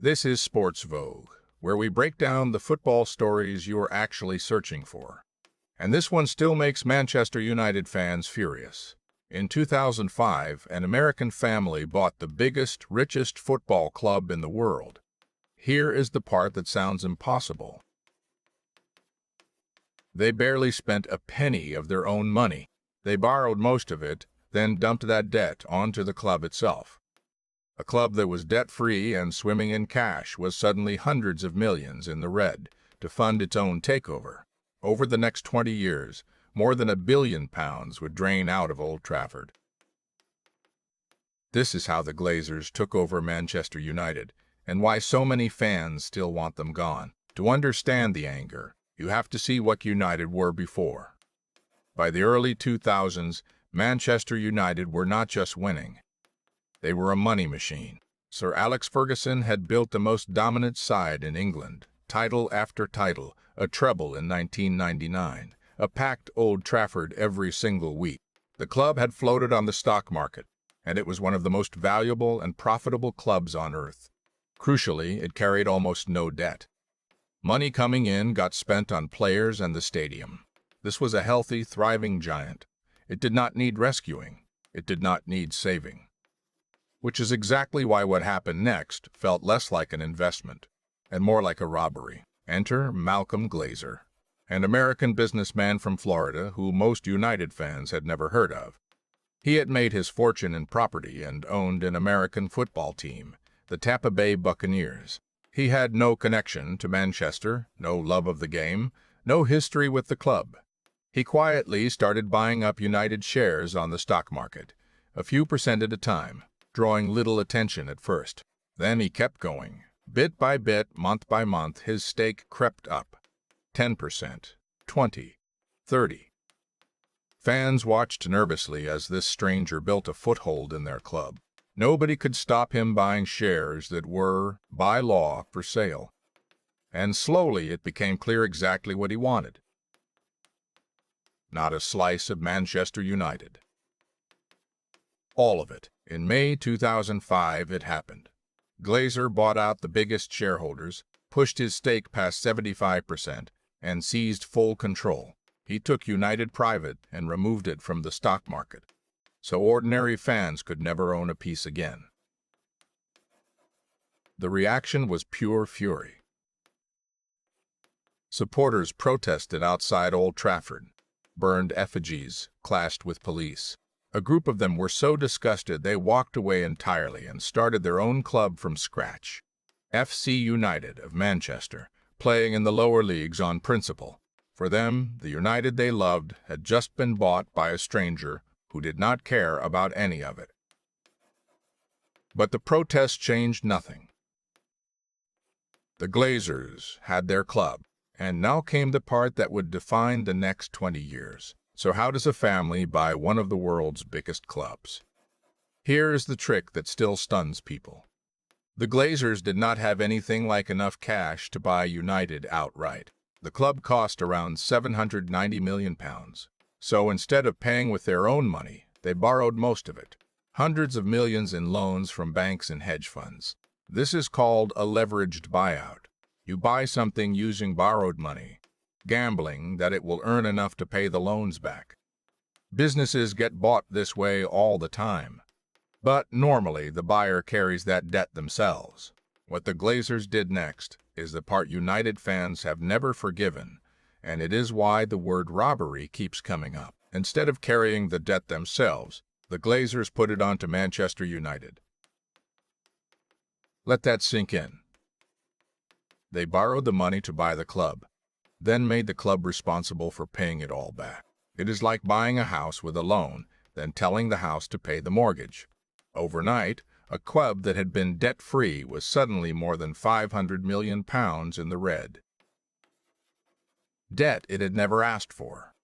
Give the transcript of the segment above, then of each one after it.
This is Sports Vogue, where we break down the football stories you're actually searching for. And this one still makes Manchester United fans furious. In 2005, an American family bought the biggest, richest football club in the world. Here is the part that sounds impossible. They barely spent a penny of their own money. They borrowed most of it, then dumped that debt onto the club itself. A club that was debt-free and swimming in cash was suddenly hundreds of millions in the red to fund its own takeover. Over the next 20 years, more than £1 billion would drain out of Old Trafford. This is how the Glazers took over Manchester United, and why so many fans still want them gone. To understand the anger, you have to see what United were before. By the early 2000s, Manchester United were not just winning. They were a money machine. Sir Alex Ferguson had built the most dominant side in England, title after title, a treble in 1999, a packed Old Trafford every single week. The club had floated on the stock market, and it was one of the most valuable and profitable clubs on earth. Crucially, it carried almost no debt. Money coming in got spent on players and the stadium. This was a healthy, thriving giant. It did not need rescuing. It did not need saving. Which is exactly why what happened next felt less like an investment and more like a robbery. Enter Malcolm Glazer, an American businessman from Florida who most United fans had never heard of. He had made his fortune in property and owned an American football team, the Tampa Bay Buccaneers. He had no connection to Manchester, no love of the game, no history with the club. He quietly started buying up United shares on the stock market, a few percent at a time, drawing little attention at first. Then he kept going. Bit by bit, month by month, his stake crept up. 10%, 20, 30. Fans watched nervously as this stranger built a foothold in their club. Nobody could stop him buying shares that were, by law, for sale. And slowly it became clear exactly what he wanted. Not a slice of Manchester United. All of it. In May 2005, it happened. Glazer bought out the biggest shareholders, pushed his stake past 75%, and seized full control. He took United private and removed it from the stock market, so ordinary fans could never own a piece again. The reaction was pure fury. Supporters protested outside Old Trafford, burned effigies, clashed with police. A group of them were so disgusted they walked away entirely and started their own club from scratch. FC United of Manchester, playing in the lower leagues on principle. For them, the United they loved had just been bought by a stranger who did not care about any of it. But the protest changed nothing. The Glazers had their club, and now came the part that would define the next 20 years. So how does a family buy one of the world's biggest clubs? Here is the trick that still stuns people. The Glazers did not have anything like enough cash to buy United outright. The club cost around £790 million. So instead of paying with their own money, they borrowed most of it. Hundreds of millions in loans from banks and hedge funds. This is called a leveraged buyout. You buy something using borrowed money, gambling that it will earn enough to pay the loans back. Businesses get bought this way all the time. But normally the buyer carries that debt themselves. What the Glazers did next is the part United fans have never forgiven, and it is why the word robbery keeps coming up. Instead of carrying the debt themselves, the Glazers put it onto Manchester United. Let that sink in. They borrowed the money to buy the club, then made the club responsible for paying it all back. It is like buying a house with a loan, then telling the house to pay the mortgage. Overnight, a club that had been debt-free was suddenly more than £500 million in the red. Debt it had never asked for.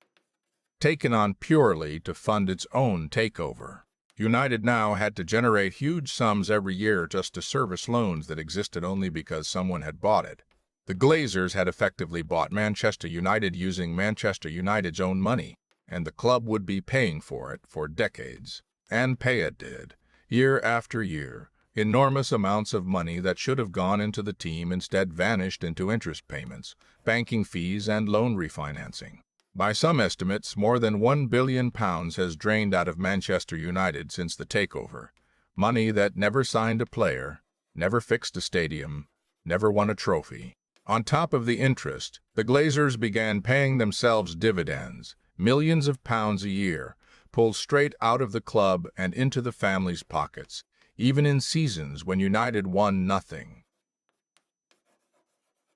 Taken on purely to fund its own takeover. United now had to generate huge sums every year just to service loans that existed only because someone had bought it. The Glazers had effectively bought Manchester United using Manchester United's own money, and the club would be paying for it for decades. And pay it did, year after year, Enormous amounts of money that should have gone into the team instead vanished into interest payments, banking fees, and loan refinancing. By some estimates, more than £1 billion has drained out of Manchester United since the takeover. Money that never signed a player, never fixed a stadium, never won a trophy. On top of the interest, the Glazers began paying themselves dividends, millions of pounds a year, pulled straight out of the club and into the family's pockets, even in seasons when United won nothing.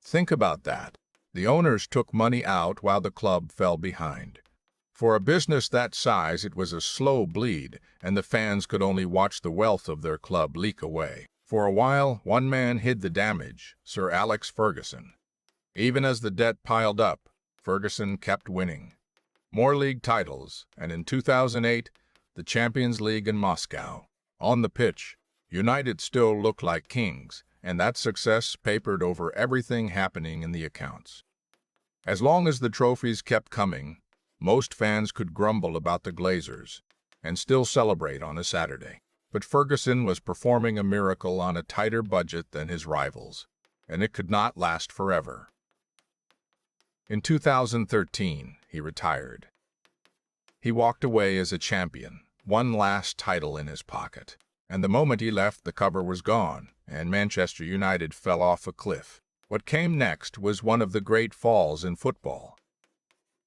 Think about that. The owners took money out while the club fell behind. For a business that size, it was a slow bleed, and the fans could only watch the wealth of their club leak away. For a while, one man hid the damage, Sir Alex Ferguson. Even as the debt piled up, Ferguson kept winning. More league titles, and in 2008, the Champions League in Moscow. On the pitch, United still looked like kings, and that success papered over everything happening in the accounts. As long as the trophies kept coming, most fans could grumble about the Glazers and still celebrate on a Saturday. But Ferguson was performing a miracle on a tighter budget than his rivals, and it could not last forever. In 2013, he retired. He walked away as a champion, one last title in his pocket, and the moment he left, the cover was gone, and Manchester United fell off a cliff. What came next was one of the great falls in football.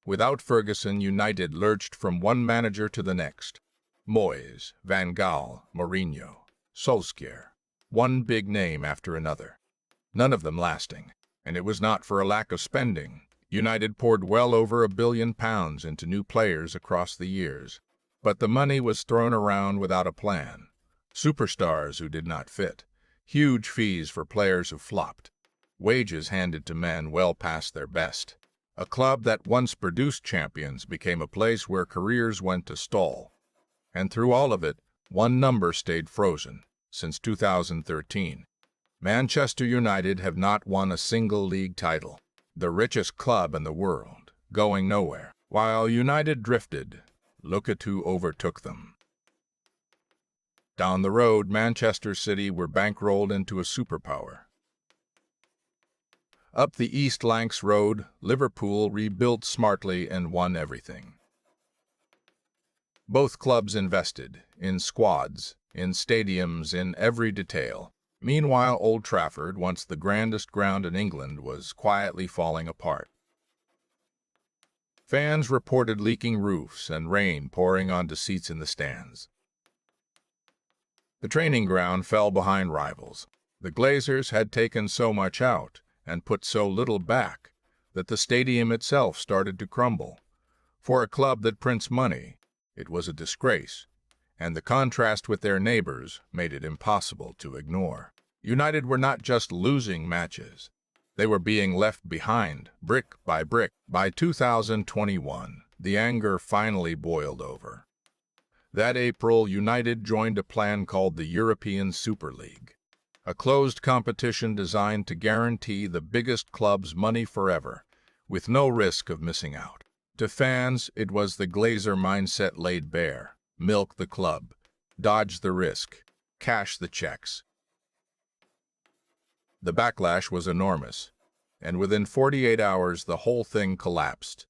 Without Ferguson, United lurched from one manager to the next. Moyes, Van Gaal, Mourinho, Solskjaer, one big name after another. None of them lasting, and it was not for a lack of spending. United poured well over £1 billion into new players across the years, but the money was thrown around without a plan. Superstars who did not fit, huge fees for players who flopped, wages handed to men well past their best. A club that once produced champions became a place where careers went to stall. And through all of it, one number stayed frozen. Since 2013, Manchester United have not won a single league title. The richest club in the world, going nowhere. While United drifted, look at who overtook them. Down the road, Manchester City were bankrolled into a superpower. Up the East Lancs Road, Liverpool rebuilt smartly and won everything. Both clubs invested, in squads, in stadiums, in every detail. Meanwhile, Old Trafford, once the grandest ground in England, was quietly falling apart. Fans reported leaking roofs and rain pouring onto seats in the stands. The training ground fell behind rivals. The Glazers had taken so much out and put so little back that the stadium itself started to crumble. For a club that prints money, it was a disgrace, and the contrast with their neighbors made it impossible to ignore. United were not just losing matches. They were being left behind, brick by brick. By 2021, the anger finally boiled over. That April, United joined a plan called the European Super League, a closed competition designed to guarantee the biggest clubs money forever, with no risk of missing out. To fans, it was the Glazer mindset laid bare. Milk the club, dodge the risk, cash the checks. The backlash was enormous, and within 48 hours the whole thing collapsed.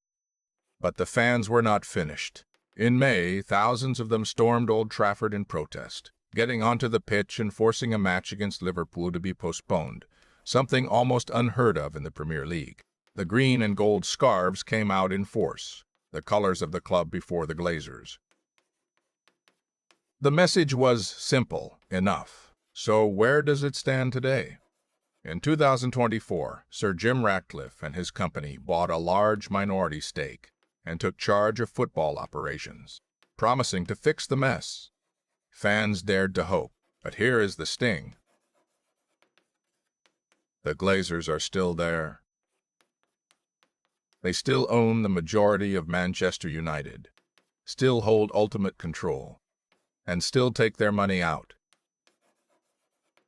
But the fans were not finished. In May, thousands of them stormed Old Trafford in protest, getting onto the pitch and forcing a match against Liverpool to be postponed, something almost unheard of in the Premier League. The green and gold scarves came out in force, the colors of the club before the Glazers. The message was simple enough. So where does it stand today? In 2024, Sir Jim Ratcliffe and his company bought a large minority stake and took charge of football operations, promising to fix the mess. Fans dared to hope, but here is the sting. The Glazers are still there. They still own the majority of Manchester United, still hold ultimate control, and still take their money out.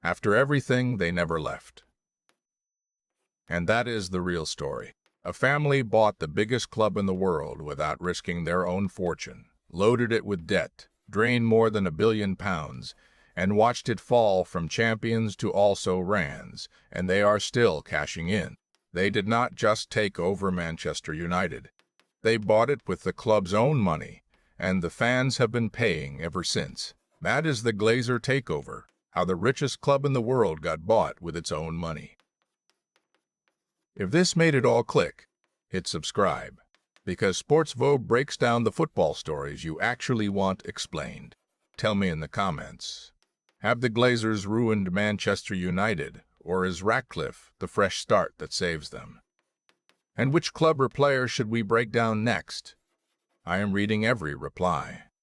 After everything, they never left. And that is the real story. A family bought the biggest club in the world without risking their own fortune, loaded it with debt, drained more than £1 billion, and watched it fall from champions to also rans, and they are still cashing in. They did not just take over Manchester United. They bought it with the club's own money, and the fans have been paying ever since. That is the Glazer takeover, how the richest club in the world got bought with its own money. If this made it all click, hit subscribe, because Sports Vogue breaks down the football stories you actually want explained. Tell me in the comments. Have the Glazers ruined Manchester United, or is Ratcliffe the fresh start that saves them? And which club or player should we break down next? I am reading every reply.